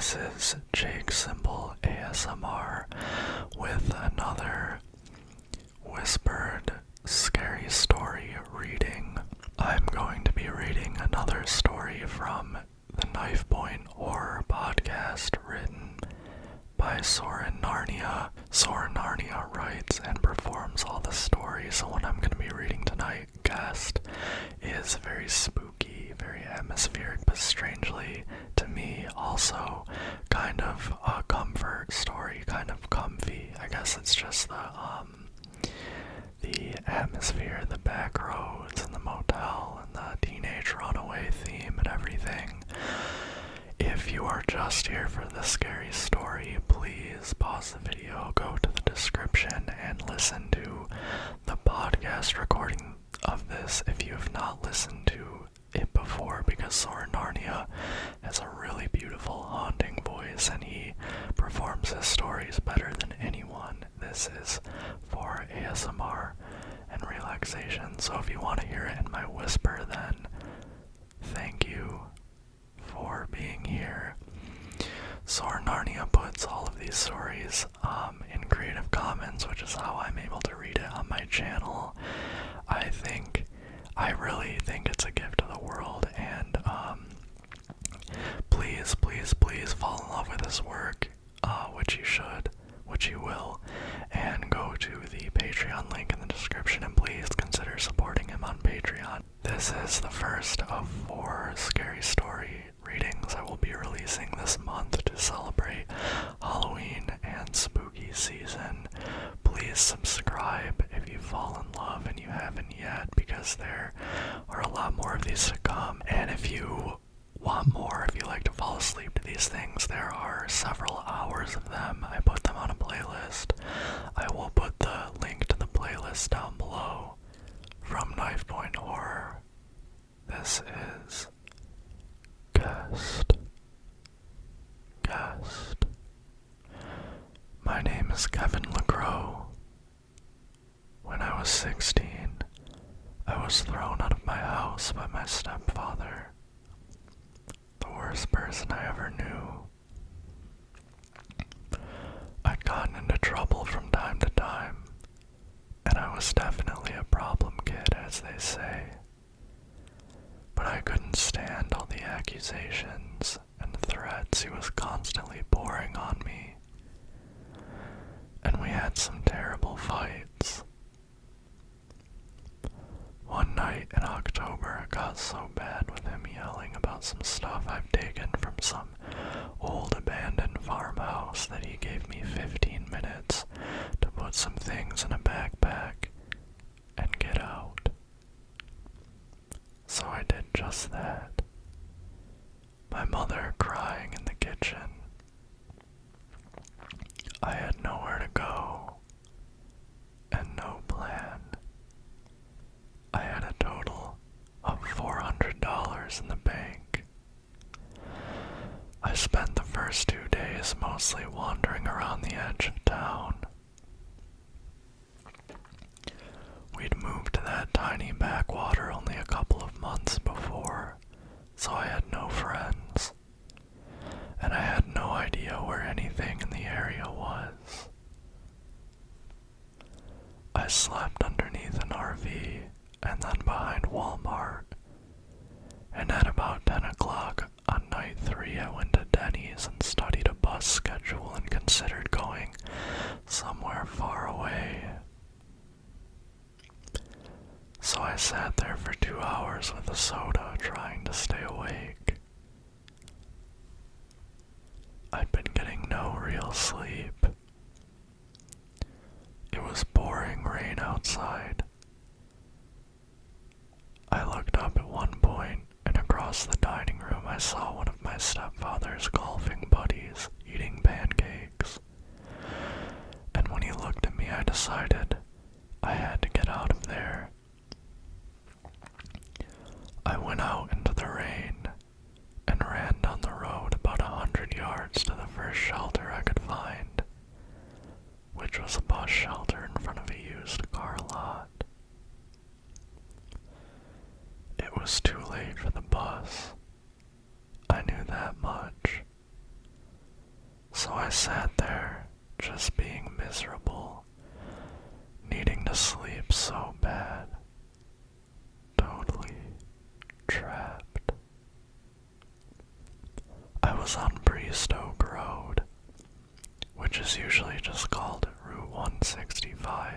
This is Jake Simple ASMR with another whispered scary story reading. I'm going to be reading another story from the Knifepoint Horror podcast written by Soren Narnia. Soren Narnia writes and performs all the stories, so what I'm going to be reading tonight, guest, is very spooky, very atmospheric, but strangely, to me, also kind of a comfort story, kind of comfy. I guess it's just the atmosphere, the back roads, and the motel, and the teenage runaway theme and everything. If you are just here for the scary story, please pause the video, go to the description, and listen to the podcast recording of this if you have not listened to it before, because Soren Narnia has a really beautiful, haunting voice, and he performs his stories better than anyone. This is for ASMR and relaxation, so if you want to hear it in my whisper, then thank you for being here. Soren Narnia puts all of these stories in Creative Commons, which is how I'm able to read it on my channel. I really think it's a gift to the world, and please fall in love with his work, which you should, which you will, and go to the Patreon link in the description, and please consider supporting him on Patreon. This is the first of 4 scary story readings I will be releasing this month to celebrate Halloween and spooky season. Please subscribe if you fall in love and you haven't yet, because there are a lot more of these to come. And if you want more, if you like to fall asleep to these things, there are several hours of them. I put them on a playlist. I will put the link to the playlist down below. From Knifepoint Horror, this is Guest. My name is Kevin LeGros. When I was 16, I was thrown out of my house by my stepfather, the worst person I ever knew. I'd gotten into trouble from time to time, and I was definitely a problem kid, as they say. But I couldn't stand all the accusations and threats he was constantly pouring on me. And we had some terrible fights. One night in October, it got so bad with him yelling about some stuff I've taken from some old abandoned farmhouse that he gave me 15 minutes to put some things in a backpack and get out. So I did just that. My mother crying in the kitchen. I had nowhere to go and no plan. I had a total of $400 in the bank. I spent the first 2 days mostly wandering around the edge of town. We'd moved to that tiny backwater only a couple of months before, so I had no friends, and I had no idea where anything in the area was. I slept underneath an RV and then behind Walmart, and at about 10 o'clock on night 3 I went to Denny's and studied a bus schedule and considered going somewhere far away. So I sat there for 2 hours with a soda trying to stay awake. I'd been getting no real sleep. It was pouring rain outside. I looked up at one point, and across the dining room I saw one of my stepfather's golfing buddies eating pancakes. And when he looked at me, I decided I had to get out of there. I went out into the rain and ran down the road about 100 yards to the first shelter I could find, which was a bus shelter in front of a used car lot. It was too late for the bus. I knew that much. sat there, just being miserable, needing to sleep so bad, totally trapped. I was on Bristow Road, which is usually just called Route 165.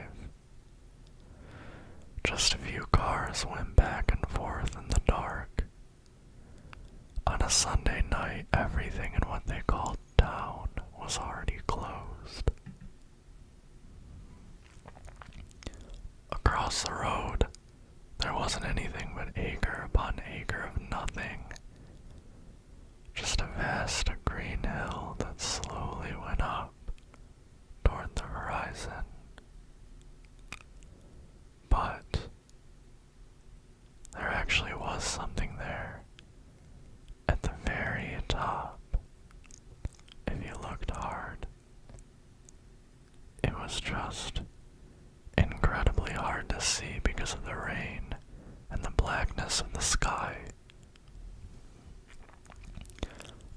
Just a few cars went back and forth in the dark. On a Sunday night, everything in what they called town was already closed. Across the road, there wasn't anything but acre upon acre of nothing. Just a vast green hill that slowly went up toward the horizon. But there actually was something there at the very top. If you looked hard, it was just incredibly hard to see because of the rain and the blackness of the sky.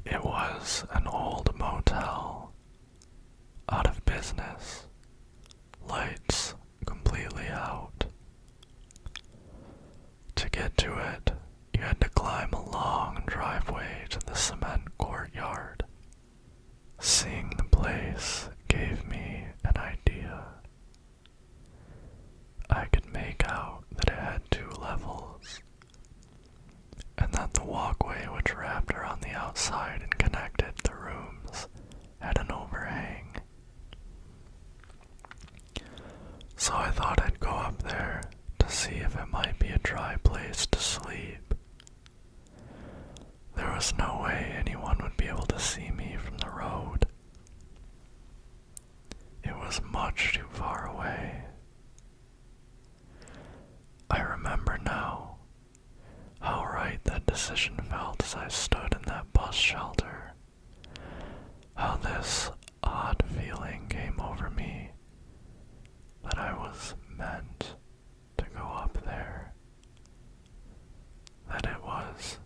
It was an old motel, out of business, lights completely out. To get to it, you had to climb a long driveway to the cement courtyard. Seeing the place gave me an idea. I could make out that it had 2 levels, and that the walkway which wrapped around the outside and connected the rooms had an overhang. So I thought I'd go up there to see if it might be a dry place to sleep. There was no way anyone would be able to see me from the road. It was much too far away. I remember now how right that decision felt as I stood in that bus shelter. How this odd feeling came over me that I was meant to go up there. That it was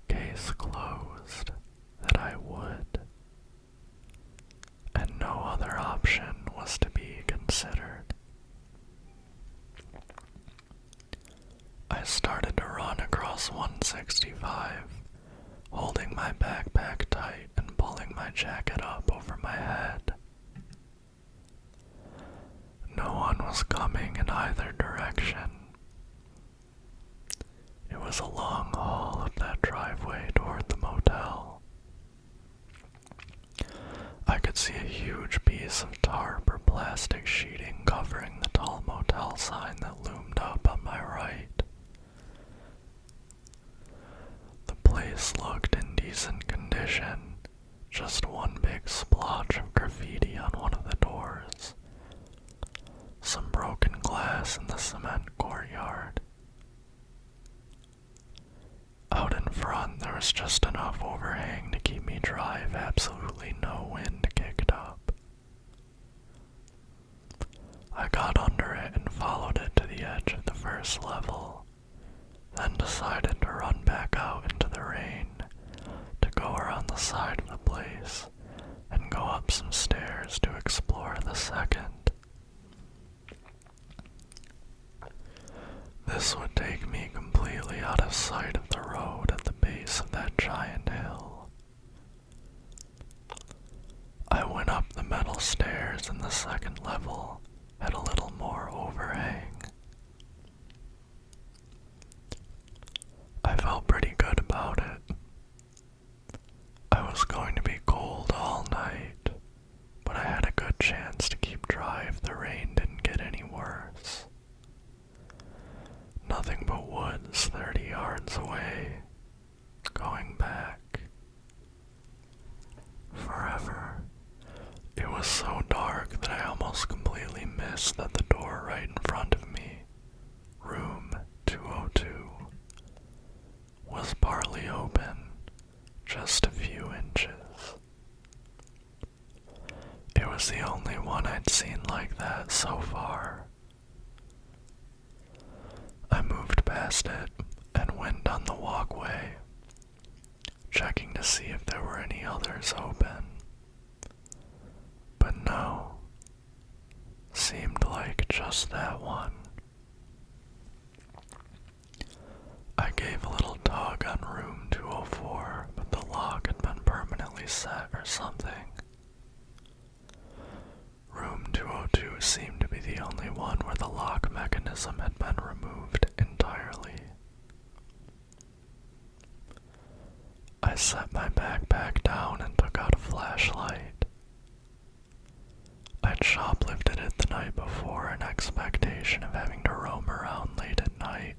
case closed, that I would, and no other option was to be considered. I started to run across 165, holding my backpack tight and pulling my jacket up over my head. No one was coming in either direction. It was a long haul up that driveway toward the motel. I could see a huge piece of tarp or plastic sheeting covering the tall motel sign that loomed up on my right. The place looked in decent condition, just one big splotch of graffiti on one of the doors. Some broken glass in the cement courtyard. Out in front, there was just enough overhang to keep me dry if absolutely no wind kicked up. I got under it and followed it to the edge of the first level, then decided to run back out into the rain, to go around the side of the place and go up some stairs to explore the second. This would take me completely out of sight of the road at the base of that giant hill. I went up the metal stairs in the second level at a little more overhang. I felt pretty good about it. I was going to be cold all night, but I had a good chance to keep dry if the rain didn't get any worse. Nothing but woods 30 yards away, going back forever. It was so dark that I almost completely missed that the door right in front of me, room 202, was partly open, just a few inches. It was the only one I'd seen like that so far. I moved past it and went down the walkway, checking to see if there were any others open. just that one. I gave a little tug on room 204, but the lock had been permanently set or something. Room 202 seemed to be the only one where the lock mechanism had been removed entirely. I set my backpack down and took out a flashlight. I'd shoplifted it the night before in expectation of having to roam around late at night,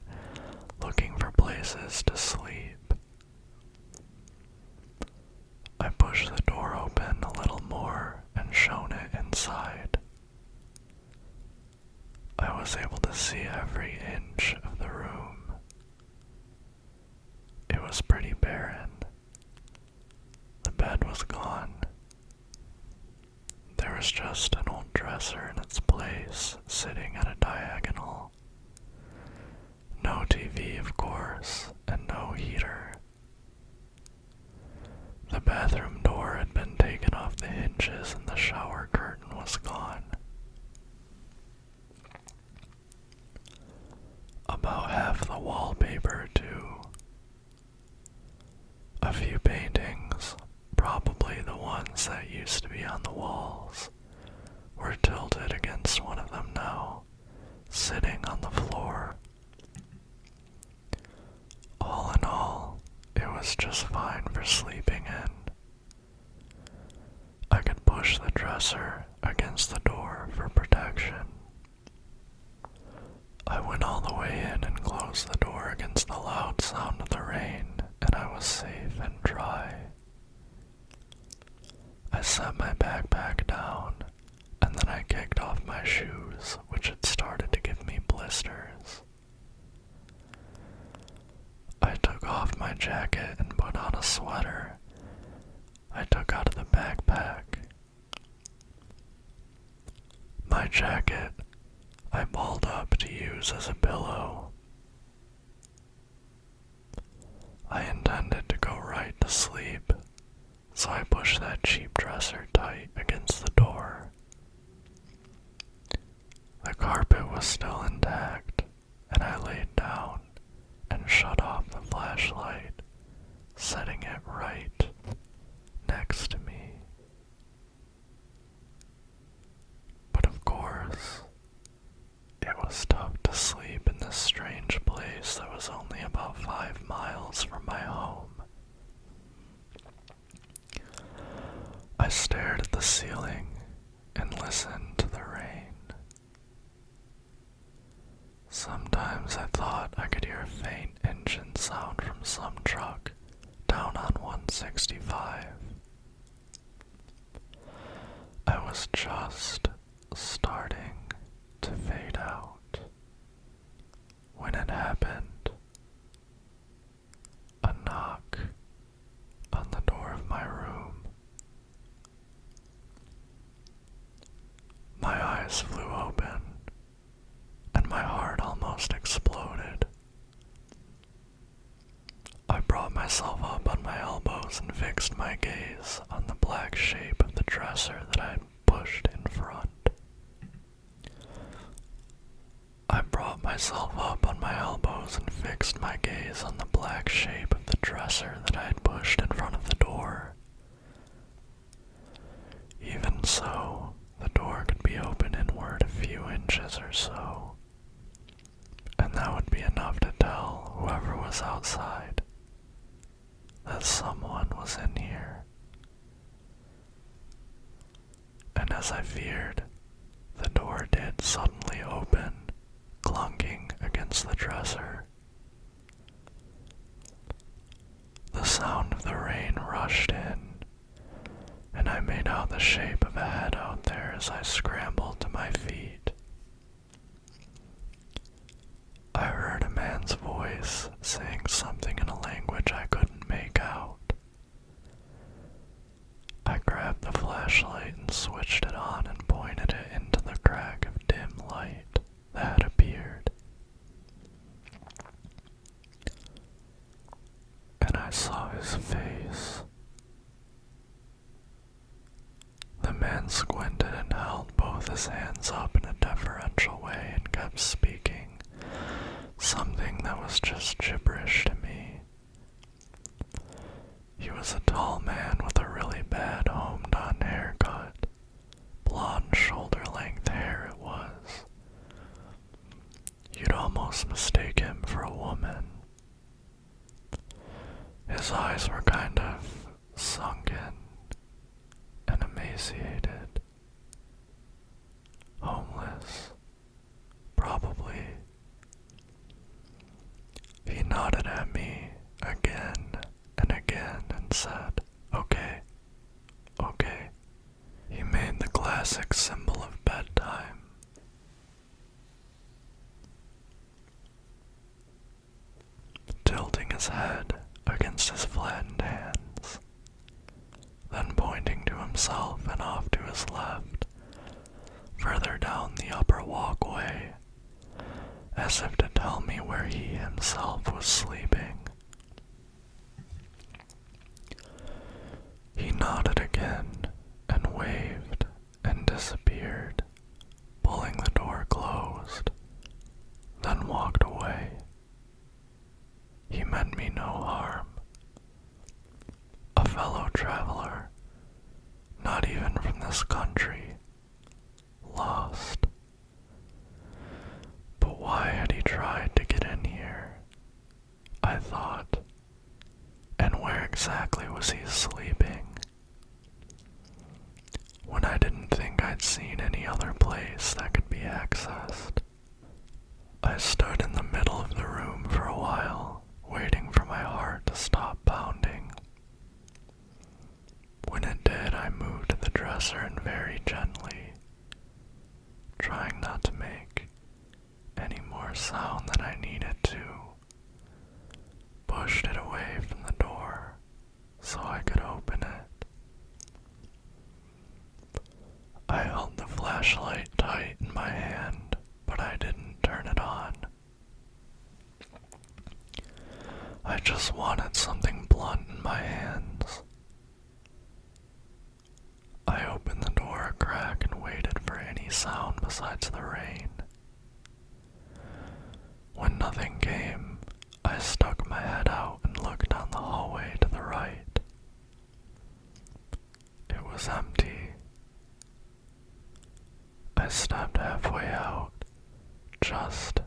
looking for places to sleep. I pushed the door open a little more and shone it inside. I was able to see every inch of the room. It was pretty barren. The bed was gone. There was just an old dresser in its place, sitting at a diagonal. No TV, of course, and no heater. The bathroom door had been taken off the hinges and the shower curtain was gone. About half the wallpaper, too. A few paintings, probably the ones that used to be on the walls, were tilted against one of them now, sitting on the floor. All in all, it was just fine for sleeping in. I could push the dresser against the door for protection. I went all the way in and closed the door against the loud sound of the rain, and I was safe and dry. I set my backpack down, and then I kicked off my shoes, which had started to give me blisters. I took off my jacket and put on a sweater I took out of the backpack. My jacket I balled up to use as a pillow. I intended to go right to sleep, so I pushed that cheap dresser tight against the door. The carpet was still intact, and I laid down and shut off the flashlight, setting it right next to me. But of course, it was tough to sleep in this strange place that was only about 5 miles from my home. I stared at the ceiling and listened to the rain. Sometimes I thought I could hear a faint engine sound from some truck down on 165. I was just starting to fade out when it happened. A knock on the door of my room. My eyes flew open, and my heart almost exploded. I brought myself up on my elbows and fixed my gaze on the black shape of the dresser that I had pushed in front. I brought myself up on my elbows and fixed my gaze on the black shape of the dresser that I had pushed in front of the door. Even so, the door could be open inward a few inches or so, and that would be enough to tell whoever was outside that someone was in here. And as I feared, the door did suddenly open, clunking against the dresser. The sound of the rain rushed in, and I made out the shape of a head out there as I scrambled to my feet. I heard a man's voice saying something in a language I couldn't make out. I grabbed the flashlight and switched it on and pointed it into the crack of dim light that had appeared. And I saw his face. The man squinted and held both both his hands up in a deferential way and kept speaking, something that was just gibberish to me. He was a tall man with a really bad home-done haircut. Blonde shoulder-length hair it was. You'd almost mistake him for a woman. His eyes were kind of sunken and emaciated. Homeless, probably. He nodded at me again and again and said, "Okay, okay." He made the classic symbol of bedtime. Tilting his head against his flattened hands, then pointing to himself and off to his left, further down the upper walkway, as if to tell me where he himself was sleeping. He nodded again and waved and disappeared, pulling the door closed, then walked away. He meant me no harm. A fellow traveler, not even from this country, lost. But why had he tried to get in here? I thought. And where exactly was he sleeping? When I didn't think I'd seen any other place that could be accessed. I stood in the middle of the room for a while, waiting for my heart to stop pounding. When it did, I moved to the dresser and very gently, trying not to make any more sound than I needed to, pushed it away from the door so I could open it. I held the flashlight tight in my hand, but I didn't turn it on. I just wanted something blunt in my hands. I opened the door a crack and waited for any sound besides the rain. When nothing came, I stuck my head out and looked down the hallway to the right. It was empty. I stepped halfway out, just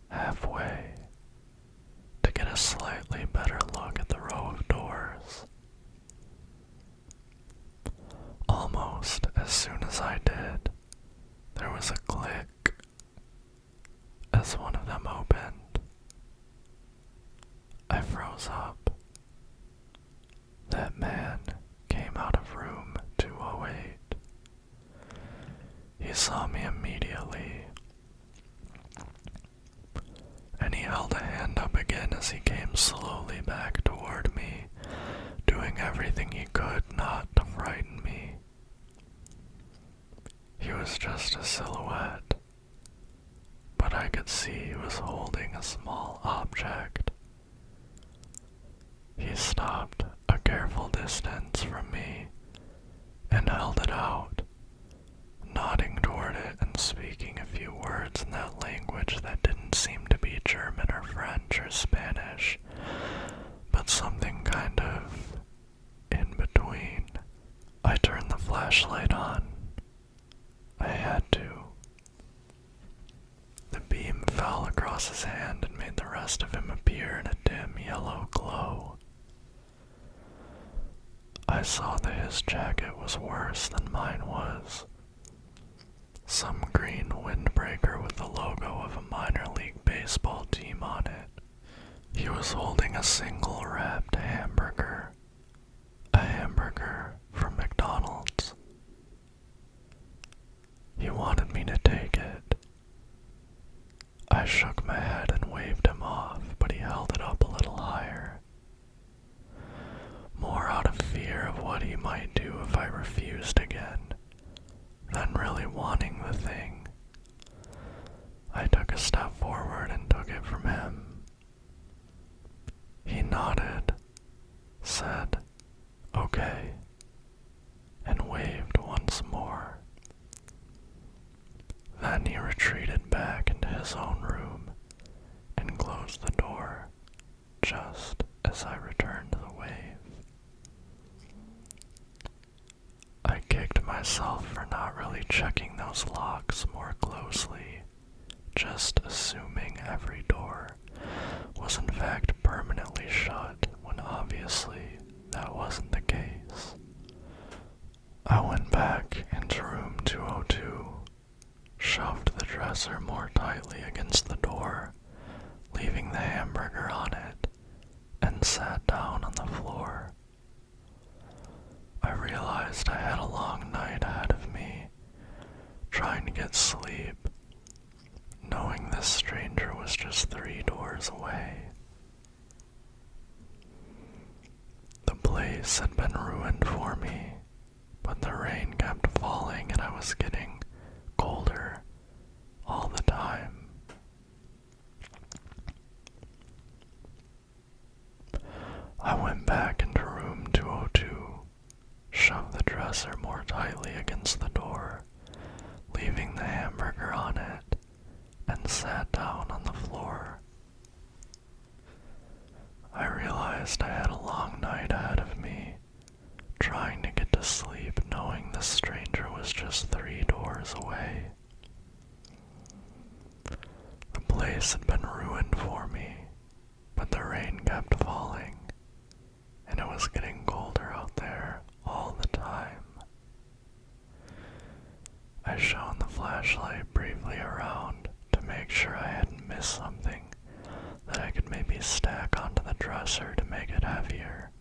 halfway, to get a slightly better look at the row of doors. Almost as soon as I did, there was a click as one of them opened. I froze up. That man came out of room 208. He saw me immediately, and he held a hand up again as he came slowly back toward me, doing everything he could not to frighten me. He was just a silhouette, but I could see he was holding a small object. He stopped a careful distance from me and held it out, nodding toward it and speaking a few words in that language that didn't seem to be German or French or Spanish, but something kind of in between. I turned the flashlight on. I had to. The beam fell across his hand and made the rest of him appear in a dim yellow glow. I saw that his jacket was worse than mine was. Some green windbreaker with the logo of a minor league baseball team on it. He was holding a single wrapped hamburger. A hamburger from McDonald's. He wanted me to take it. I shook my head and waved him off, but he held it up a little higher. More out of fear of what he might do if I refused again, than really wanting the thing. I took a step forward and took it from him. He nodded, said, "Okay," and waved once more. myself for not really checking those locks more closely, just assuming every door was in fact permanently shut when obviously that wasn't the case. I went back into room 202, shoved the dresser more tightly against the door, leaving the hamburger on it, and sat down on the floor. I realized I had a long night ahead of me, trying to get sleep, knowing this stranger was just 3 doors away. The place had been ruined for me, but the rain kept falling and I was getting colder all the time. I went back into room 202, shoved the dresser more tightly against the door, leaving the hamburger on it, and sat down on the floor. I realized I had a long night ahead of me, trying to get to sleep knowing the stranger was just 3 doors away. The place had been ruined for me, but the rain kept falling, and it was getting colder out there all the time. I shone the flashlight briefly around to make sure I hadn't missed something that I could maybe stack onto the dresser to make it heavier.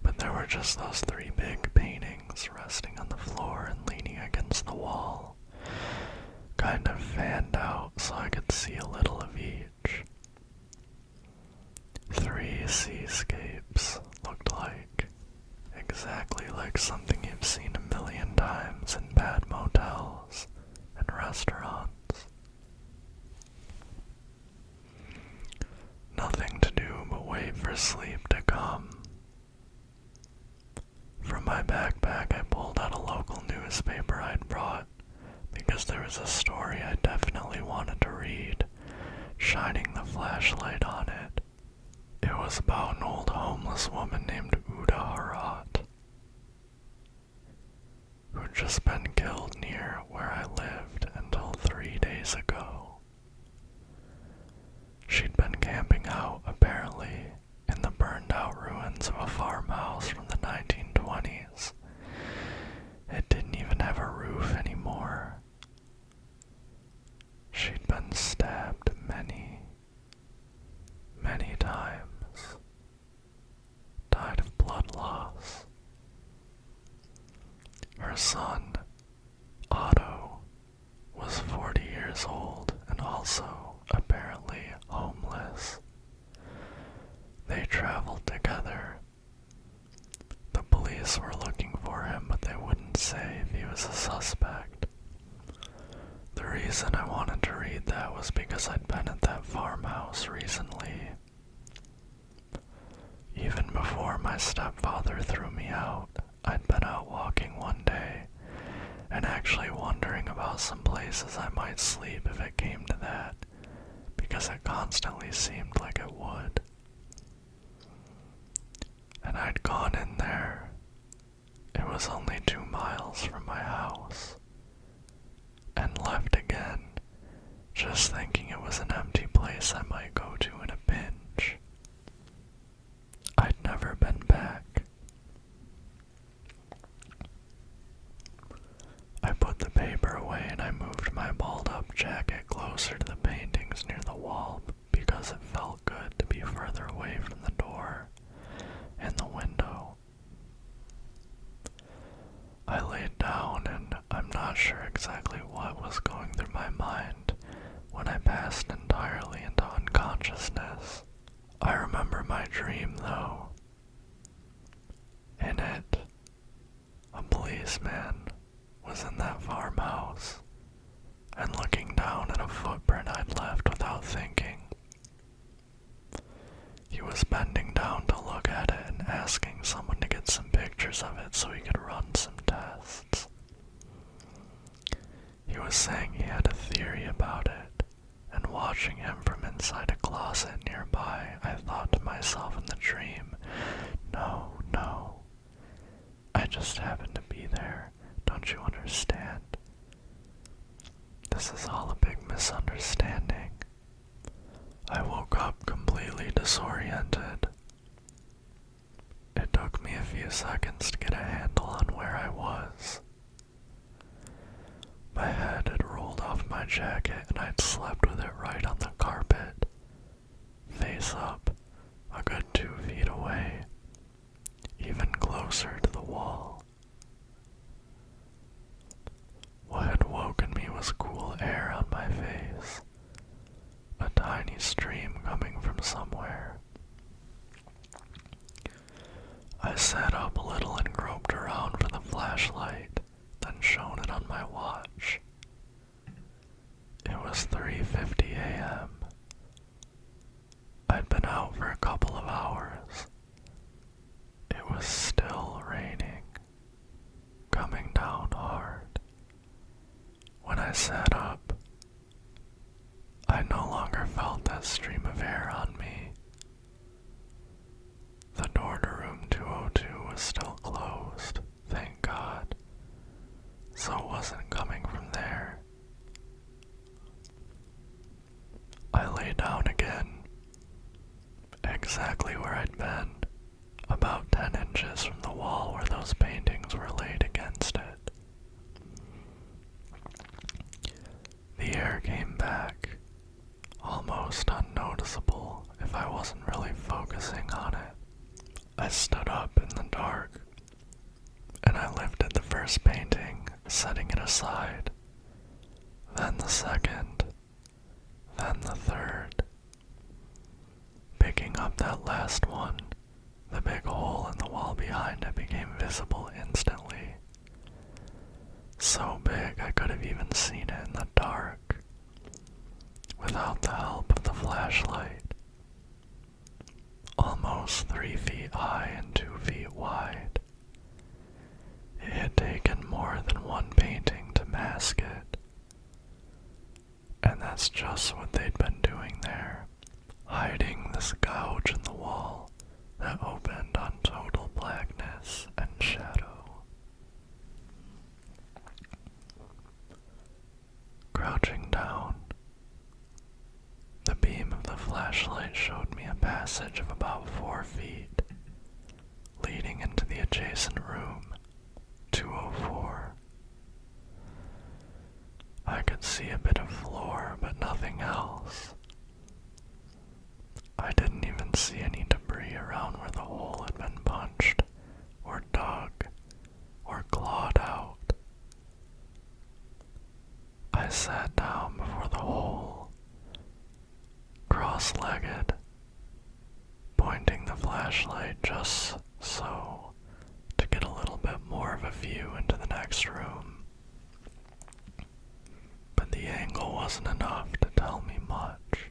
But there were just those 3 big paintings resting on the floor and leaning against the wall, kind of fanned out so I could see a little of each. 3 seascapes looked like, exactly like something you've seen a million times in bad motels and restaurants. Nothing to do but wait for sleep to come. From my backpack, I pulled out a local newspaper I'd brought because there was a story I definitely wanted to read, shining the flashlight on it. It was about an old homeless woman named Uda Harat, who'd just been killed near where I lived until 3 days ago. She'd been camping out, apparently, in the burned-out ruins of a farmhouse from the 1920s. It didn't even have a roof anymore. She'd been stabbed many, many times, died of blood loss. Her son, Otto, was 40 years old and also apparently homeless. They traveled together. The police were looking for him, but they wouldn't say if he was a suspect. The reason I wanted to read that was because I'd been at that farmhouse recently. Even before my stepfather threw me out, I'd been out walking one day, and actually wondering about some places I might sleep if it came to that, because it constantly seemed like it would. And I'd gone in there. It was only 2 miles from my house, and left again, just thinking it was an empty place I might go to in a pinch. I'd never been back. I put the paper away and I moved my balled-up jacket closer to the paintings near the wall because it felt good to be further away from the door and the window. I laid down and I'm not sure exactly what was going through my mind when I passed entirely into unconsciousness. I remember my dream though. In it, a policeman was in that farmhouse and looking down at a footprint I'd left without thinking. He was bending down to look at it and asking someone to get some pictures of it so he could run some tests. He was saying he had a theory about it, and watching him from inside a closet nearby, I thought to myself in the dream, no, just happened to be there. Don't you understand? This is all a big misunderstanding. I woke up completely disoriented. It took me a few seconds to get a handle on where I was. My head had rolled off my jacket and I'd slept with it right on the carpet, face up, a good 2 feet away, even closer to the wall. What had woken me was cool air on my face, a tiny stream coming from somewhere. I sat up a little and groped around for the flashlight, then shone it on my watch. It was 3:50 a.m. I'd been out for a couple of hours. It was still raining, coming down hard. When I sat up, I no longer felt that stream of air on me. The door to room 202 was still closed, thank God, so it wasn't coming from there. I lay down again, exactly where I'd been, about 10 inches from the wall where those paintings were laid against it. The air came back, almost unnoticeable if I wasn't really focusing on it. I stood up in the dark, and I lifted the first painting, setting it aside, then the second, then the third. Picking up that last one, the big hole in the wall behind it became visible instantly. So big I could have even seen it in the dark, without the help of the flashlight. Almost 3 feet high and 2 feet wide. It had taken more than one painting to mask it. And that's just what they'd been doing there, hiding this gouge in the wall that opened on total blackness and shadow. Crouching down, the beam of the flashlight showed me a passage of about 4 feet, leading into the adjacent room, 204. I could see a bit of floor, but nothing else. I didn't even see any debris around where the hole had been punched, or dug, or clawed out. I sat down before the hole, cross-legged, pointing the flashlight just so to get a little bit more of a view into the next room. But the angle wasn't enough to tell me much.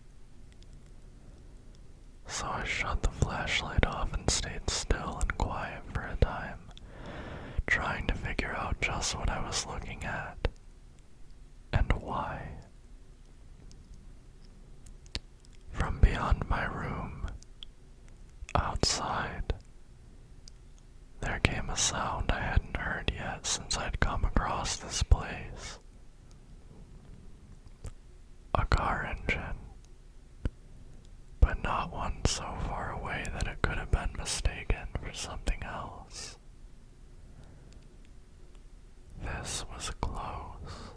So I shut the flashlight off and stayed still and quiet for a time, trying to figure out just what I was looking at and why. From beyond my room, outside, there came a sound I hadn't heard yet since I'd come across this place. A car engine, but not one so far away that it could have been mistaken for something else. This was close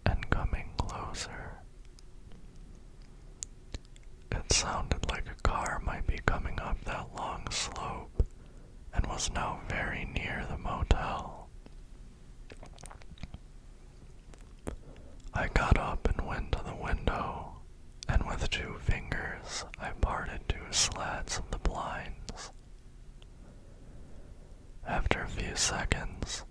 and coming closer. It sounded like a car might be coming up that long slope and was now very near the motel. I got up and went to the window, and with 2 fingers I parted 2 slats of the blinds. After a few seconds,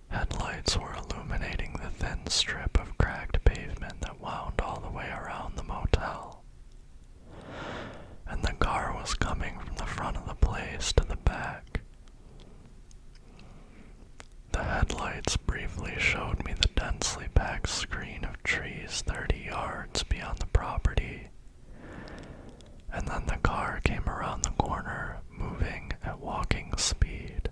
headlights were illuminating the thin strip of cracked pavement that wound all the way around the motel. And the car was coming from the front of the place to the back. The headlights briefly showed me the densely packed screen of trees 30 yards beyond the property, and then the car came around the corner, moving at walking speed.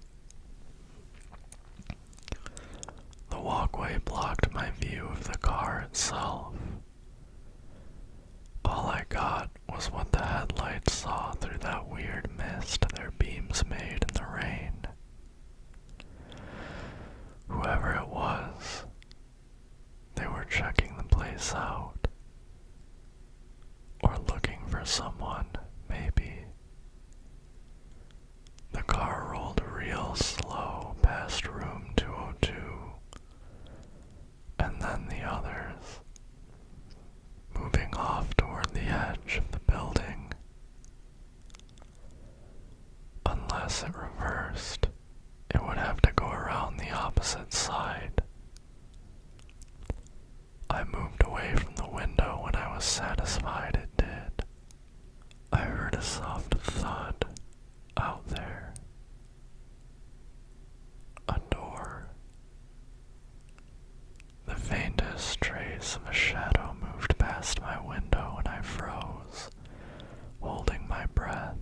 first, it would have to go around the opposite side. I moved away from the window when I was satisfied it did. I heard a soft thud out there. A door. The faintest trace of a shadow moved past my window and I froze, holding my breath.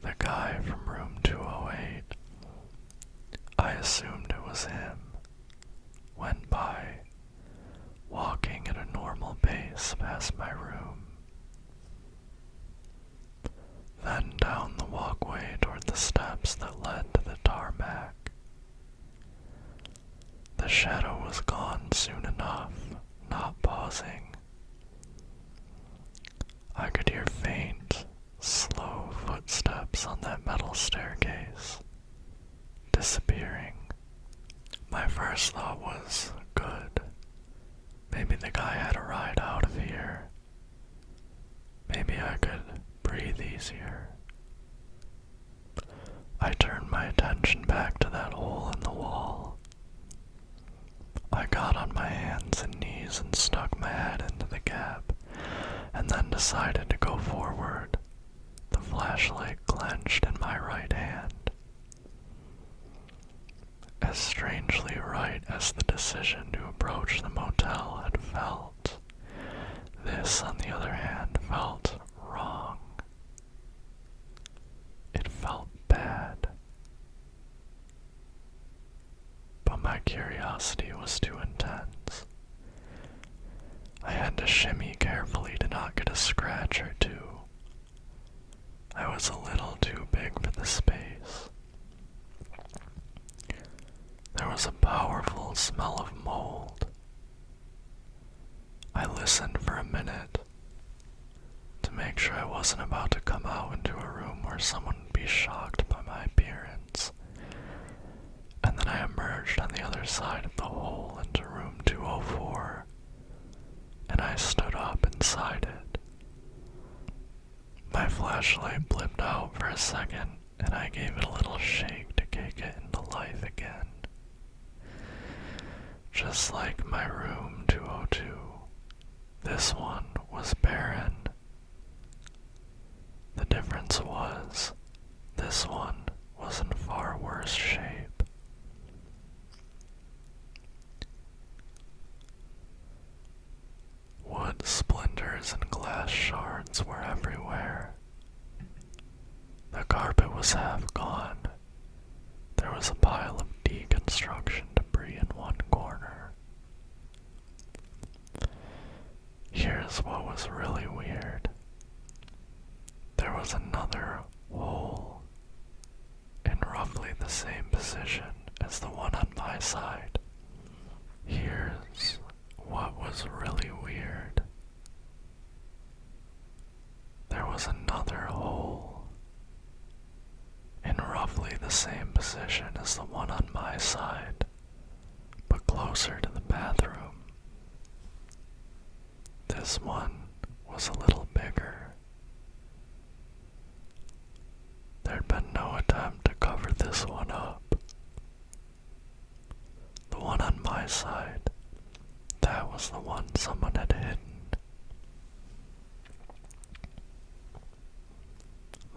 The guy from room 208, I assumed it was him, went by, walking at a normal pace past my room. Then down the walkway toward the steps that led to the tarmac. The shadow was gone soon enough, not pausing. I could hear faint, slow footsteps on that metal staircase, disappearing. My first thought was, good. Maybe the guy had a ride out of here. Maybe I could breathe easier. I turned my attention back to that hole in the wall. I got on my hands and knees and stuck my head into the gap, and then decided to go forward, the flashlight clenched in my right hand. As strangely right as the decision to approach the motel had felt, this, on the other hand, felt wrong. It felt bad. But my curiosity was too intense. I had to shimmy carefully to not get a scratch or two. I was a little too big for the space. There was a powerful smell of mold. I listened for a minute to make sure I wasn't about to come out into a room where someone would be shocked by my appearance. And then I emerged on the other side of the hole into room 204, and I stood up inside it. My flashlight blipped out for a second, and I gave it a little shake to kick it into life again. Just like my room 202, this one was barren. The difference was, this one was in far worse shape. Wood splinters and glass shards were everywhere. The carpet was half gone. There was a pile of deconstruction debris in one corner. Here's what was really weird. There was another hole in roughly the same position as the one on my side. Here's what was really weird. There was another hole in roughly the same position as the one on my side, but closer to the bathroom. This one was a little bigger. There'd been no attempt to cover this one up. The one on my side, that was the one someone had hidden.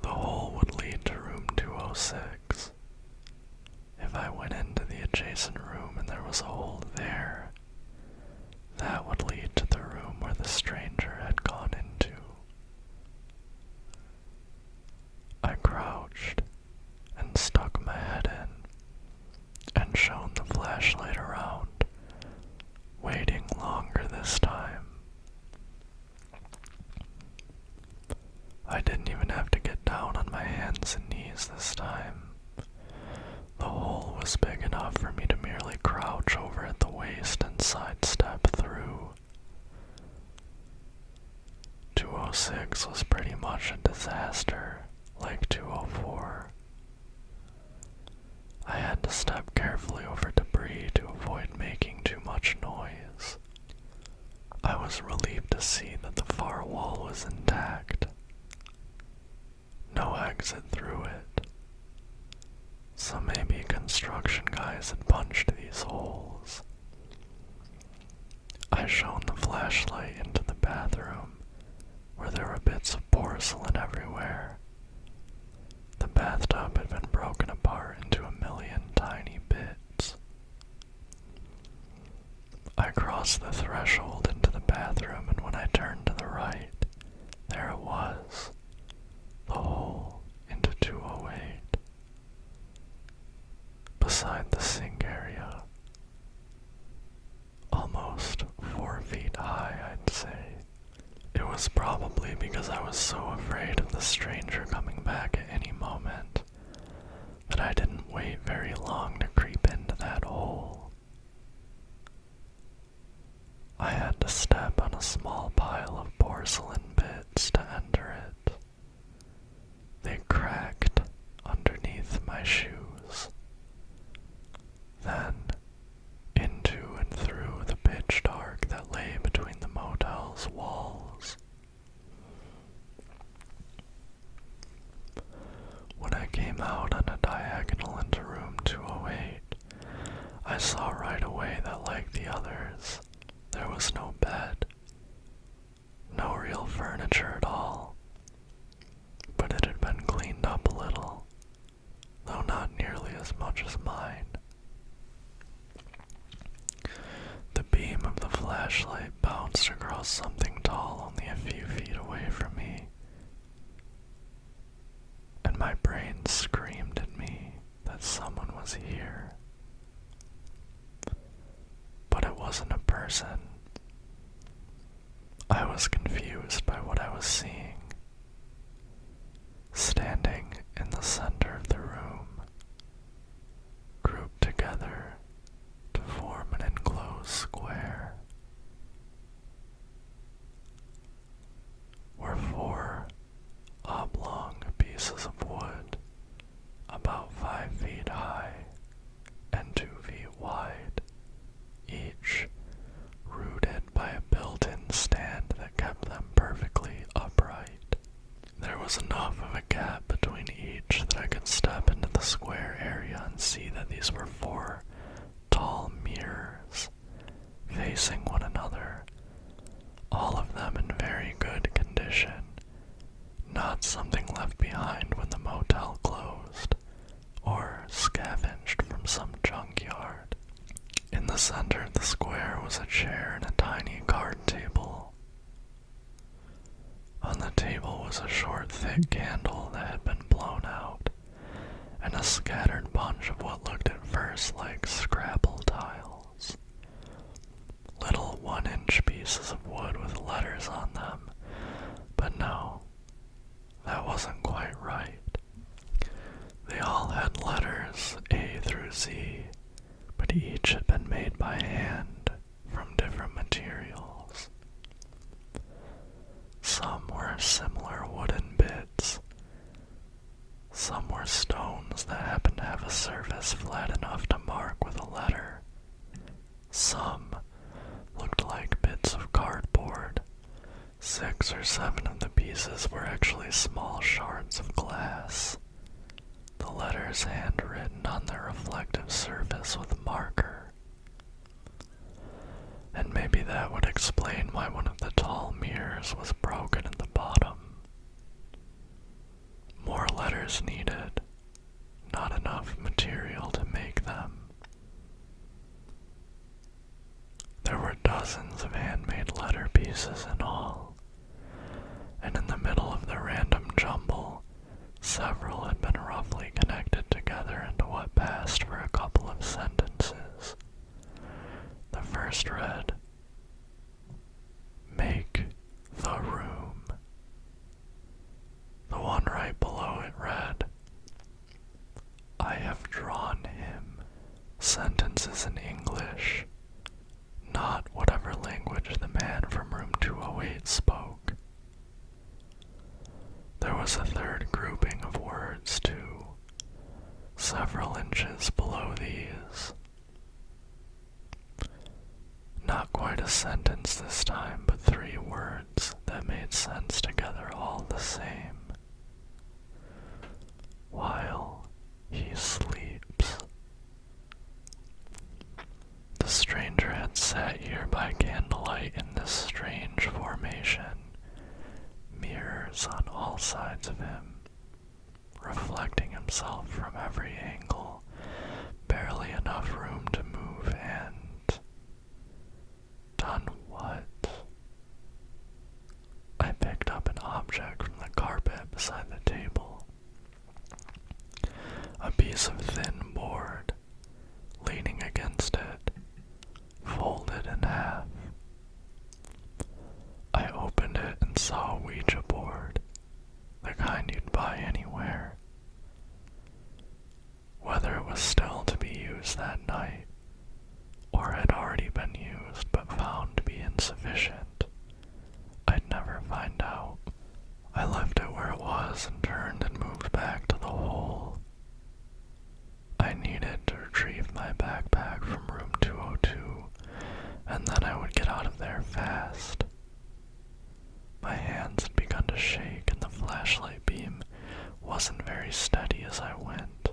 The hole would lead to room 206. If I went into the adjacent room and there was a hole there, that would lead to the room where the stranger had gone into. I crouched and stuck my head in and shone the flashlight around, waiting longer this time. I didn't even have to get down on my hands and knees this time. The hole was big enough for me to merely crouch over at the waist and sidestep through. 206 was pretty much a disaster, like 204. I had to step carefully over debris to avoid making too much noise. I was relieved to see that the far wall was intact. No exit through it. construction guys had punched these holes. I shone the flashlight into the bathroom, where there were bits of porcelain everywhere. The bathtub had been broken apart into a million tiny bits. I crossed the threshold into the bathroom, and when I turned to the right, there it was, the hole into 208, beside the sink area, almost 4 feet high, I'd say. It was probably because I was so afraid of the stranger coming back at any moment that I didn't wait very long to creep into that hole. I had to step on a small pile of porcelain bits to enter it. They cracked underneath my shoes. Then, into and through the pitch dark that lay between the motel's walls. When I came out on a diagonal into room 208, I saw right away that, like the others, there was no bed, no real furniture at all, but it had been cleaned up a little, though not nearly as much as mine. The beam of the flashlight bounced across something tall only a few feet away from me, and my brain screamed at me that someone was here. But it wasn't a person. I was confused by what I was seeing. Standing in the center of the room, grouped together to form an enclosed square, were 4 oblong pieces of wood, about 5 feet high and 2 feet wide, each rooted by a built-in stand that kept them perfectly upright. There was enough of a gap between each that I could step into the square area and see that these were 4 tall mirrors facing one another, all of them in very good condition, not something left behind when the motel closed, or scavenged from some junkyard. In the center of the square was a chair and a tiny card table. On the table was a short, thick candle that had been blown out, and a scattered bunch of what looked at first like Scrabble tiles. Little 1-inch pieces of wood with letters on them, but no, that wasn't quite right. They all had letters A through Z, but each had been made by hand from different materials. Some were similar wooden bits. Some were stones that happened to have a surface flat enough to mark with a letter. Some looked like bits of cardboard. 6 or 7 of the pieces were actually small shards of glass, the letters handwritten on their reflective surface with a marker. And maybe that would explain why one of the tall mirrors was broken at the bottom. More letters needed, not enough material to make them. There were dozens of handmade letter pieces in all, and in the middle of the random jumble, several had been roughly connected together into what passed for a couple of sentences. The first read, "Make the room." The one right below it read, "I have drawn him." Sentences in English, not whatever language the man from room 208 spoke. There was a third grouping of words, too, several inches below these. Not quite a sentence this time, but 3 words that made sense together all the same. "While he sleeps." location, mirrors on all sides of him, reflecting himself from every angle, barely enough room to move, and done what? I picked up an object from the carpet beside the table. A piece of thin board, leaning against it, folded in half. I opened it and saw a Ouija board, the kind you'd buy anywhere. Whether it was still to be used that night, or had already been used but found to be insufficient, I'd never find out. I left it where it was and turned and moved back to the hole. I needed to retrieve my backpack from room 202, and then I would get out of there fast. My hands had begun to shake and the flashlight beam wasn't very steady as I went.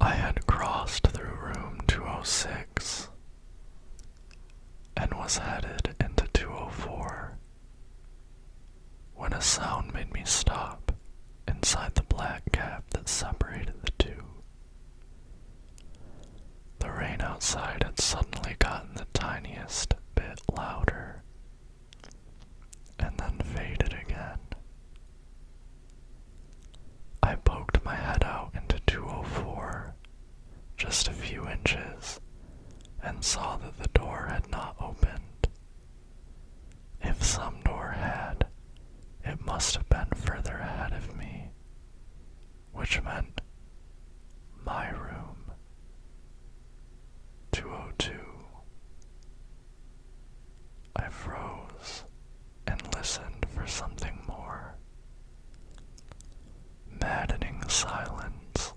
I had crossed through room 206 and was headed into 204 when a sound made me stop inside the black gap that separated the two. The rain outside had suddenly gotten the tiniest bit louder, and then faded again. I poked my head out into 204, just a few inches, and saw that the door had not opened. If some door had, it must have been further ahead of me, which meant my room, 202. I froze and listened for something more. Maddening silence,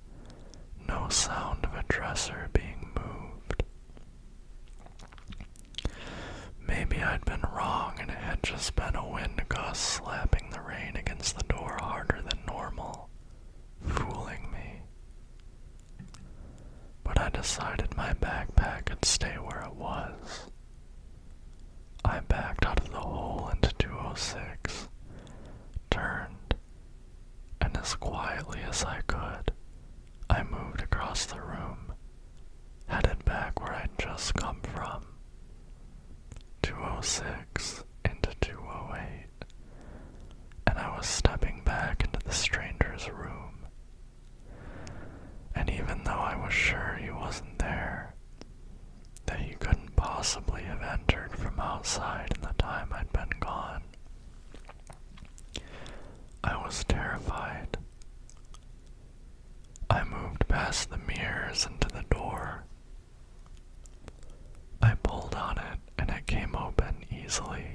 no sound of a dresser being moved. Maybe I'd been wrong and it had just been a wind gust slapping the rain against the door harder than normal, fooling me. But I decided my backpack could stay where it was. I backed out of the hole into 206, turned, and as quietly as I could, I moved across the room, headed back where I'd just come from. 206 into 208, and I was stepping back into the stranger's room. And even though I was sure he wasn't there, that he couldn't possibly have entered from outside in the time I'd been gone, I was terrified. I moved past the mirrors and to the door. I pulled on it and it came open easily.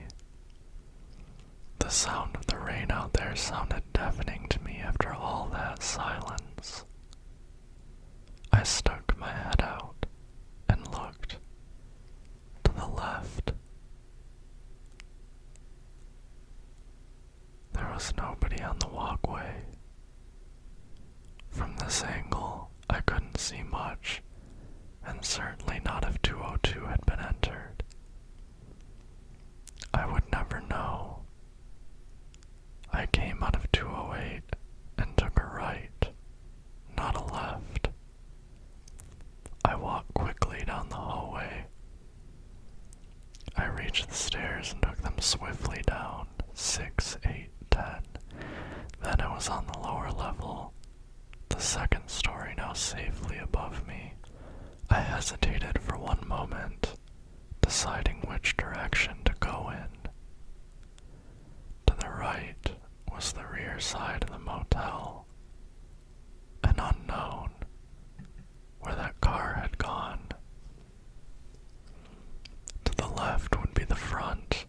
The sound of the rain out there sounded deafening to me after all that silence. I stuck my head out and looked to the left. There was nobody on the walkway. From this angle, I couldn't see much, and certainly not if 202 had been entered. I would never know. I came out of 208 and took a right, not a left. I walked quickly down the hallway. I reached the stairs and took them swiftly down, 6, 8, 10. Then I was on the lower level, the second story now safely above me. I hesitated for one moment, deciding which direction to go in. To the right was the rear side of the motel, an unknown, where that car had gone. To the left would be the front,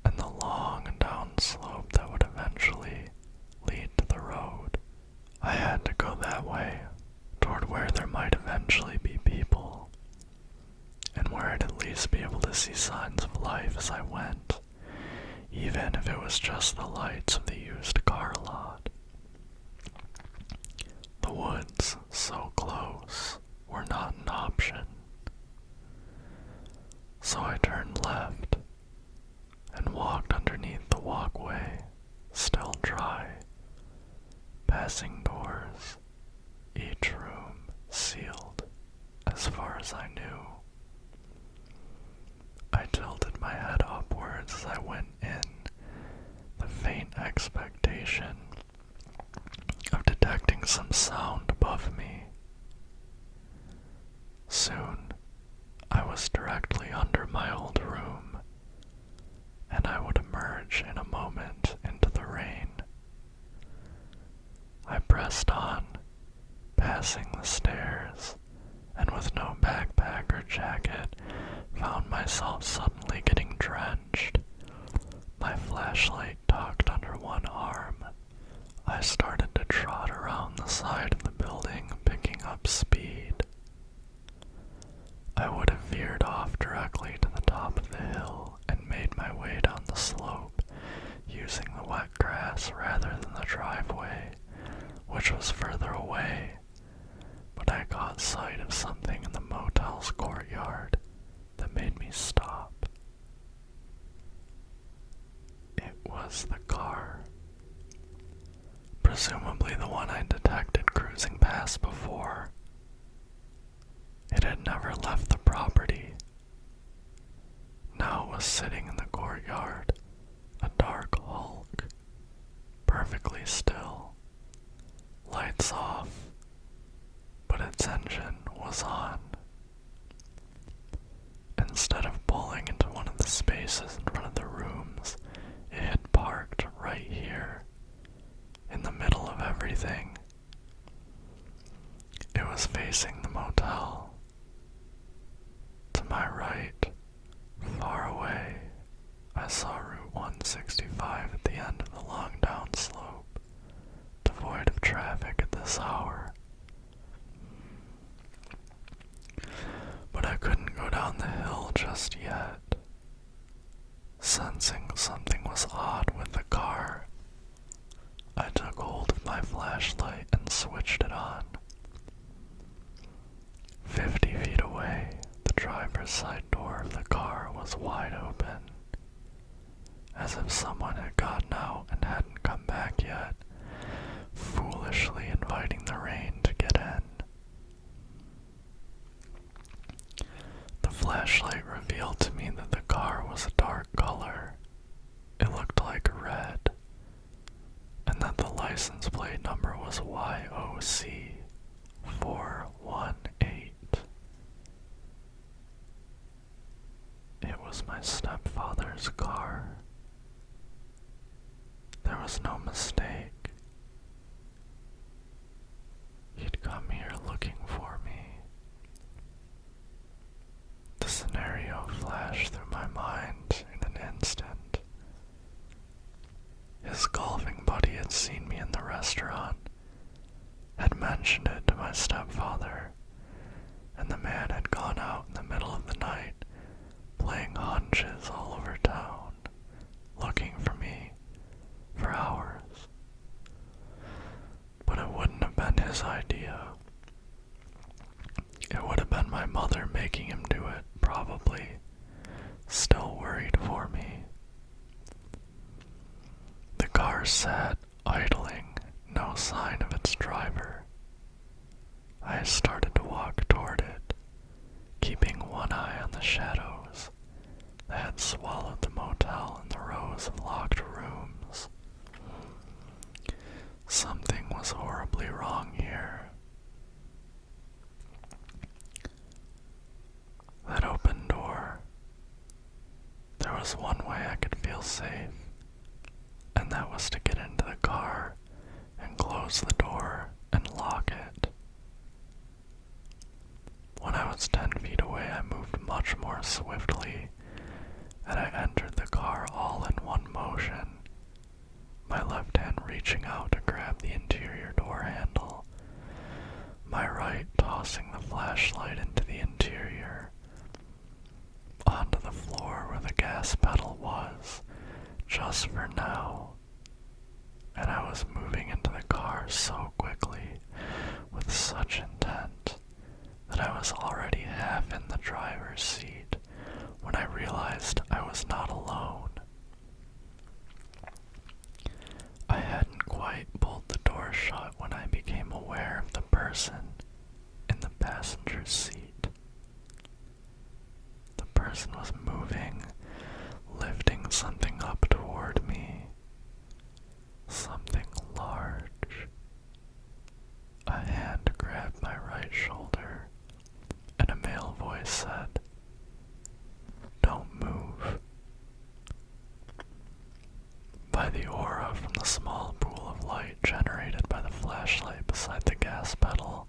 and the long down slope that would eventually lead to the road. I had to go that way, toward where there might eventually be people, and where I'd at least be able to see signs of life as I went, even if it was just the lights of the used car lot. The woods, so close, were not an option. So I turned left and walked underneath the water passing doors, each room sealed as far as I knew. I tilted my head upwards as I went in, the faint expectation of detecting some sound above me. Soon, I was directly under my old room, and I would emerge in a moment into the rain. I pressed on, passing the stairs, and with no backpack or jacket, found myself suddenly getting drenched. My flashlight tucked under one arm, I started to trot around the side of the building, picking up speed. I would have veered off directly to the top of the hill and made my way down the slope, using the wet grass rather than the driveway, which was further away, but I caught sight of something in the motel's courtyard that made me stop. It was the car. Presumably the one I detected cruising past before. It had never left the property. Now it was sitting in the courtyard, a dark hulk, perfectly still, lights off, but its engine was on. Instead of pulling into one of the spaces in front of the rooms, it had parked right here, in the middle of everything. It was facing the motel. To my right, far away, I saw Route 165 at the end of the long down slope, devoid of traffic at this hour. But I couldn't go down the hill just yet. Sensing something was odd with the car, I took hold of my flashlight and switched it on. 50 feet away, the driver's side door of the car was wide open, as if someone had gotten out and hadn't come back yet, foolishly inviting the rain to get in. The flashlight revealed to me that the car was a dark color. It looked like red, and that the license plate number was YOC 418. It was my stepfather's car. There was no mistake. He'd come here looking for me. The scenario flashed through my mind in an instant. His golfing buddy had seen me in the restaurant, had mentioned it to my stepfather, and the man had gone out in the middle of the night, playing hunches all over town, looking for me for hours. But it wouldn't have been his idea. It would have been my mother making him do it, probably, still worried for me. The car sat, idling, no sign of its driver. I started to walk toward it, keeping one eye on the shadows that had swallowed the motel and the rows of locked rooms. Something was horribly wrong here. That open door. There was one way I could feel safe, and that was to get into the car and close the door and lock it. When I was 10 feet away, I moved much more swiftly, and I entered the car all in one motion, my left hand reaching out to grab the interior door handle, my right tossing the flashlight into the interior, onto the floor where the gas pedal was, just for now. And I was moving into the car so quickly, with such intent, that I was already half in the driver's seat when I realized I was not alone. I hadn't quite pulled the door shut person in the passenger seat. The person was moving, lifting something up toward me. Something large. A hand grabbed my right shoulder, and a male voice said, "Don't move." By the aura from the small pool of light generated by the flashlight beside the gas pedal,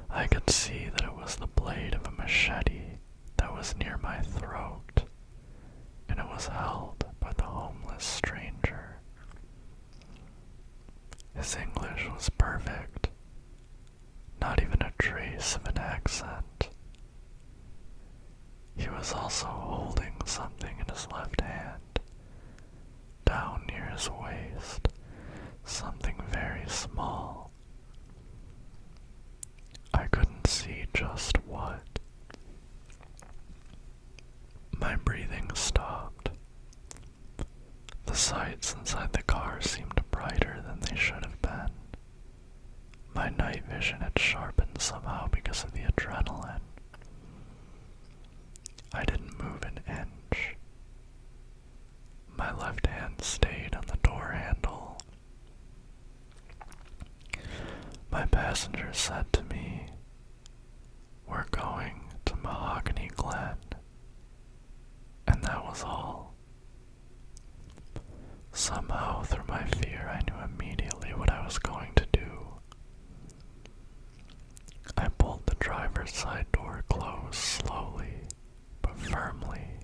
I could see that it was the blade of a machete that was near my throat, and it was held by the homeless stranger. His English was perfect, not even a trace of an accent. He was also holding something in his left hand, down near his waist, something very small. I couldn't see just what. My breathing stopped. The sights inside the car seemed brighter than they should have been. My night vision had sharpened somehow because of the adrenaline. I didn't move an inch. My left hand stayed on the door handle. My passenger said to me, "We're going to Mahogany Glen." And that was all. Somehow, through my fear, I knew immediately what I was going to do. I pulled the driver's side door closed slowly, but firmly.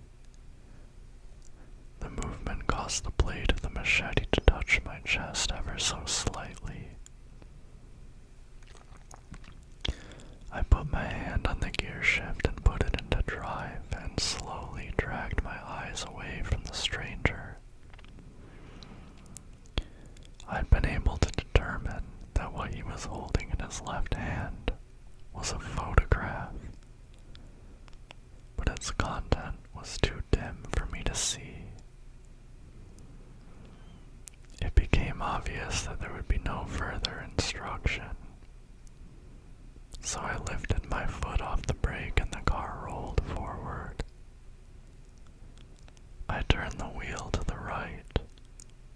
The movement caused the blade of the machete to touch my chest ever so slightly. I put my hand on the gear shift and put it into drive and slowly dragged my eyes away from the stranger. I'd been able to determine that what he was holding in his left hand was a photograph, but its content was too dim for me to see. It became obvious that there would be no further instruction, so I lifted my foot off the brake and the car rolled forward. I turned the wheel to the right,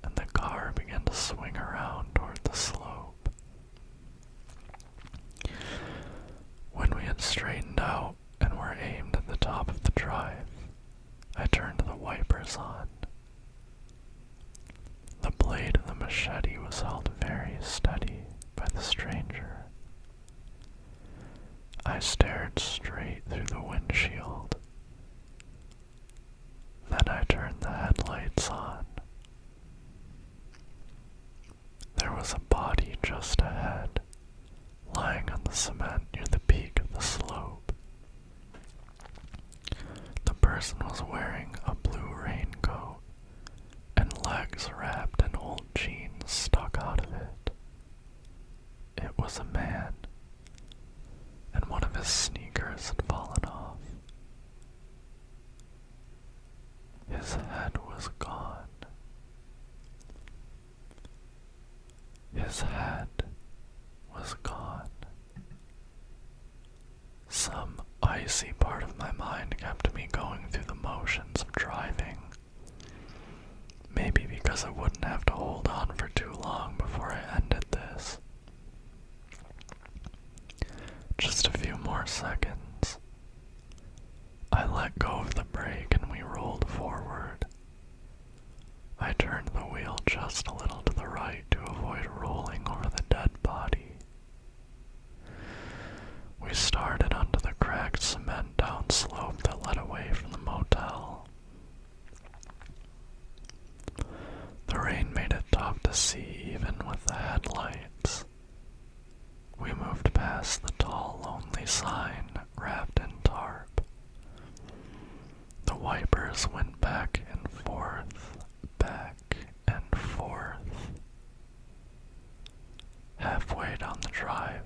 and the car began to swing around toward the slope. When we had straightened out and were aimed at the top of the drive, I turned the wipers on. The blade of the machete was held very steady by the stranger. I stared straight through the windshield. Then I turned the headlights on. There was a body just ahead, lying on the cement near the peak of the slope. The person was wearing a blue raincoat, and legs wrapped in old jeans stuck out of it. It was a man, and one of his sneakers had fallen off. His head was gone. His head was gone. Some icy part of my mind kept me going through the motions of driving. Maybe because I wouldn't have to hold on for too long before I ended this. Just a few more seconds. I let go of the brake and we rolled forward. I turned the wheel just a little to the right to avoid rolling over the dead body. We started onto the cracked cement downslope that led away from the motel. The rain made it tough to see even with the headlights. We moved past the tall, lonely sign wrapped in tarp. The wipers went back and forth, back and forth. Halfway down the drive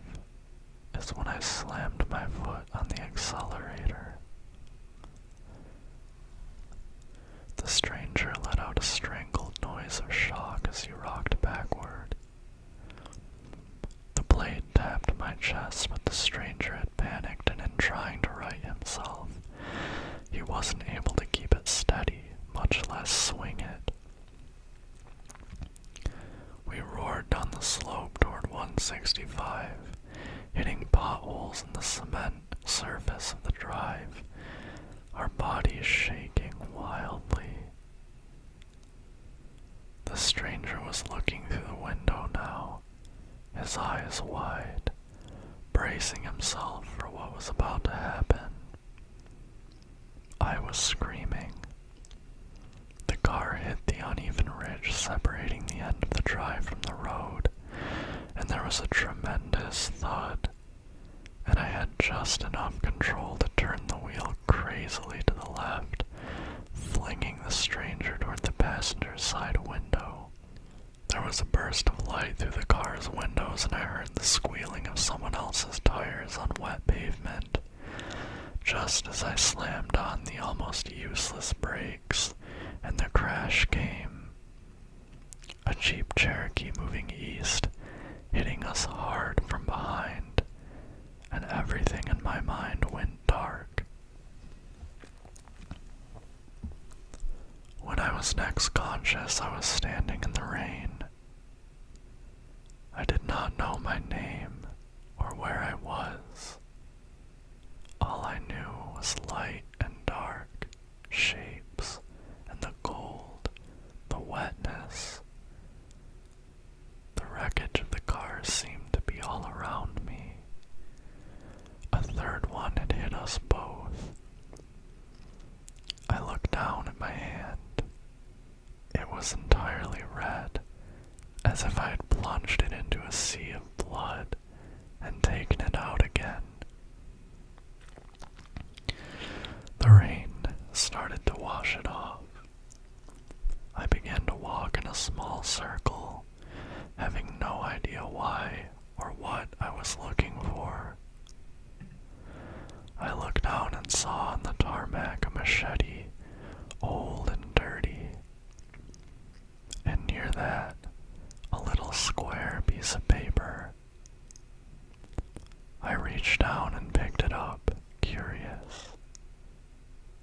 is when I slammed my foot on the accelerator. The stranger let out a strangled noise of shock as he rocked backward. The blade tapped my chest, but the stranger had panicked, and in trying to right himself, he wasn't able to keep it steady, much less swing it. We roared down the slope toward 165, hitting potholes in the cement surface of the drive, our bodies shaking wildly. The stranger was looking through the window now, his eyes wide, bracing himself for what was about to happen. I was screaming. The car hit the uneven ridge separating the end of the drive from the road, and there was a tremendous thud, and I had just enough control to turn the wheel crazily to the left, flinging the stranger toward the passenger side window. There was a burst of light through the car's windows, and I heard the squealing of someone else's tires on wet pavement. Just as I slammed on the almost useless brakes, and the crash came. A Jeep Cherokee moving east, hitting us hard from behind, and everything in my mind went dark. When I was next conscious, I was standing in the rain. I did not know my name or where I was. All I knew was light and dark, shapes, and the cold, the wetness. The wreckage of the cars seemed to be all around me. A third one had hit us both. I looked down at my hand. It was entirely red, as if I had plunged it into a sea of blood and taken it out again. The rain started to wash it off. I began to walk in a small circle, having no idea why or what I was looking for. I looked down and saw on the tarmac a machete, old and dirty, and near that, a little square piece of paper. I reached down and picked it up, curious.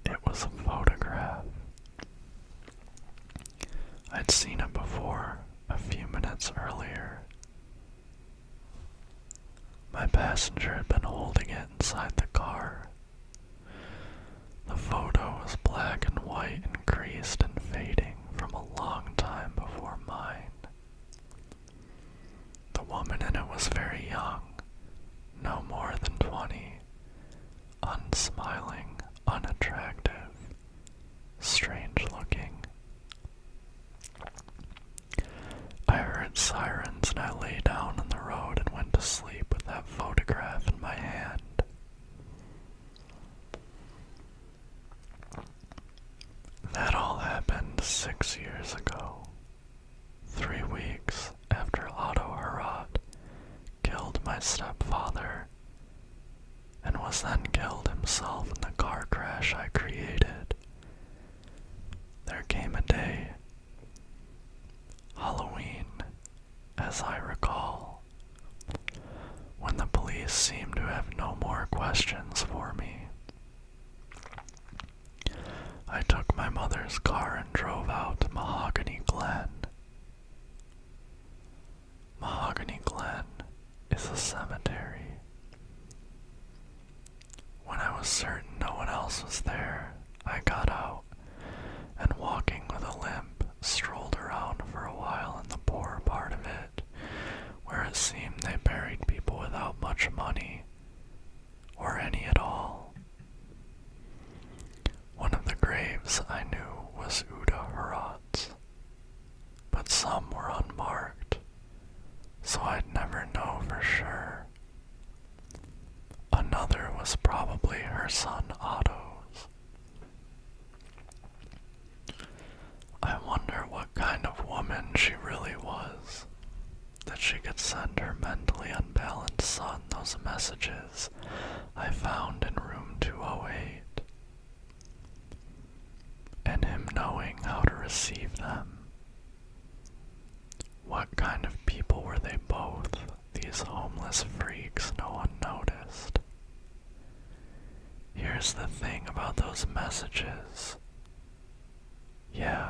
It was a photograph. I'd seen it before, a few minutes earlier. My passenger had been holding it inside the car. The photo was black and white and creased and fading from a long time before mine. The woman in it was very young, no more than 20, unsmiling, unattractive, strange looking. I heard sirens and I lay down on the road and went to sleep with that photograph in my hand. That all happened 6 years ago, 3 weeks after Otto Herat killed my stepfather and was then killed himself in the car crash I created. There came a day, Halloween, as I recall, when the police seemed to have no more questions for me. I took my mother's car and drove out to Mahogany Glen. Mahogany Glen is a cemetery. When I was certain no one else was there, I got out and, walking with a limp, strolled around for a while in the poor part of it, where it seemed they buried people without much money, or any at all. One of the graves I knew was Uda Herat's, but some were unmarked, so I'd never know for sure. Another was probably her son Otto's. I wonder what kind of woman she really was, that she could send her mentally unbalanced son those messages I found in room 208, and him knowing how to receive them. What kind of people were they both, these homeless freaks no one here's the thing about those messages. Yeah.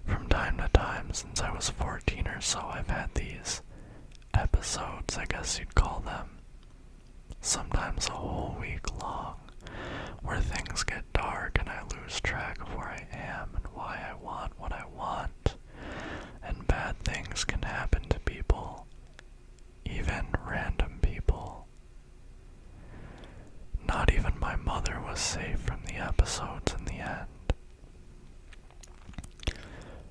From time to time, since I was 14 or so, I've had these episodes, I guess you'd call them. Sometimes a whole week long, where things get dark and I lose track of where I am and why I want what I want. And bad things can happen to people, even random people. Not even my mother was safe from the episodes in the end.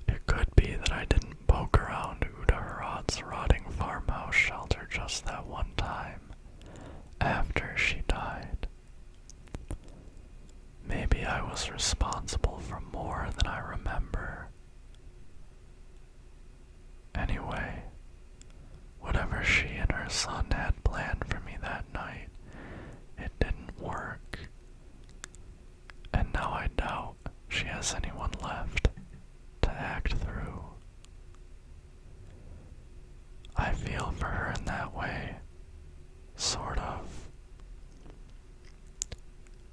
It could be that I didn't poke around Uda Harad's rotting farmhouse shelter just that one time, after she died. Maybe I was responsible for more than I remember. Anyway, whatever she and her son had planned for me that night, it didn't work. And now I doubt she has anyone left to act through. I feel for her in that way, sort of.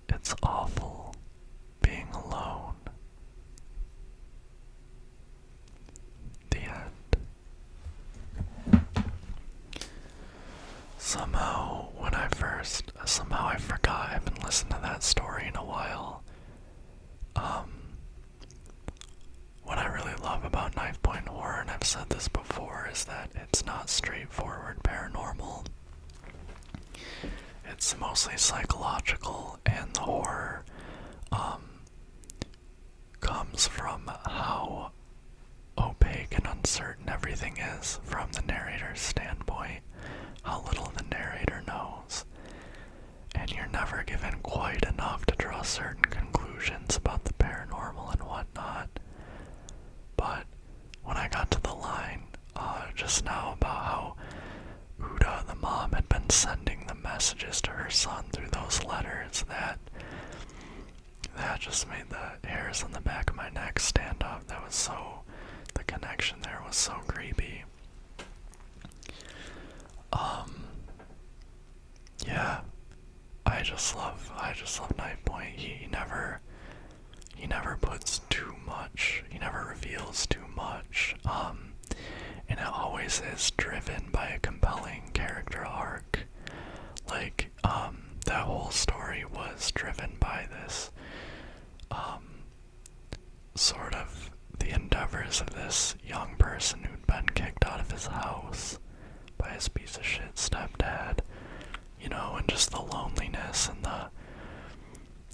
It's awful being alone. The end. Somehow I forgot. I haven't listened to that story in a while. What I really love about Knifepoint Horror, and I've said this before, is that it's not straightforward paranormal. It's mostly psychological, and the horror comes from how opaque and uncertain everything is from the narrator's standpoint, how little the narrator knows, and you're never given quite enough to draw certain conclusions about the paranormal and whatnot. But when I got to the line just now about how Uda, the mom, had been sending the messages to her son through those letters, that just made the hairs on the back of my neck stand up. The connection there was so creepy. Yeah, I just love Knifepoint. He never puts too much, he never reveals too much, and it always is driven by a compelling character arc. Like, that whole story was driven by this, sort of the endeavors of this young person who'd been kicked out of his house by his piece of shit stepdad, and just the loneliness and the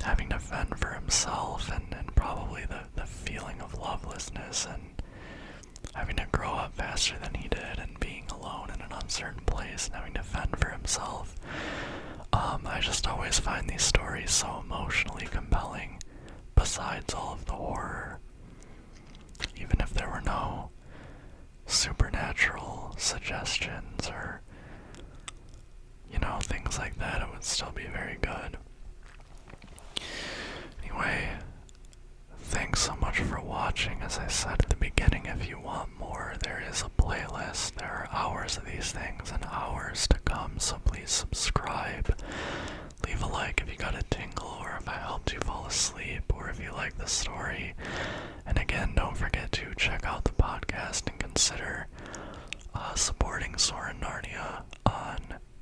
having to fend for himself, and probably the feeling of lovelessness, and having to grow up faster than he did, and being alone in an uncertain place and having to fend for himself. I just always find these stories so emotionally compelling, besides all of the horror. Even if there were no supernatural suggestions or, things like that, it would still be very good. Anyway, thanks so much for watching. As I said at the beginning, if you want more, there is a playlist. There are hours of these things and hours to come, so please subscribe. Leave a like if you got a tingle, or if I helped you fall asleep, or if you like the story. And again, don't forget to check out the podcast and consider supporting Soren Narnia on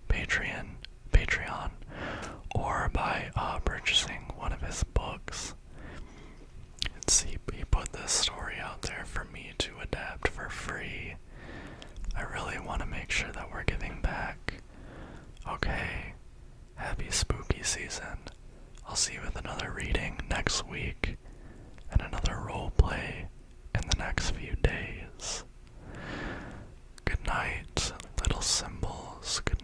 Patreon, or by purchasing one of his books. He put this story out there for me to adapt for free. I really want to make sure that we're giving back. Okay, happy spooky season. I'll see you with another reading next week, and another roleplay in the next few days. Good night, little symbols. Good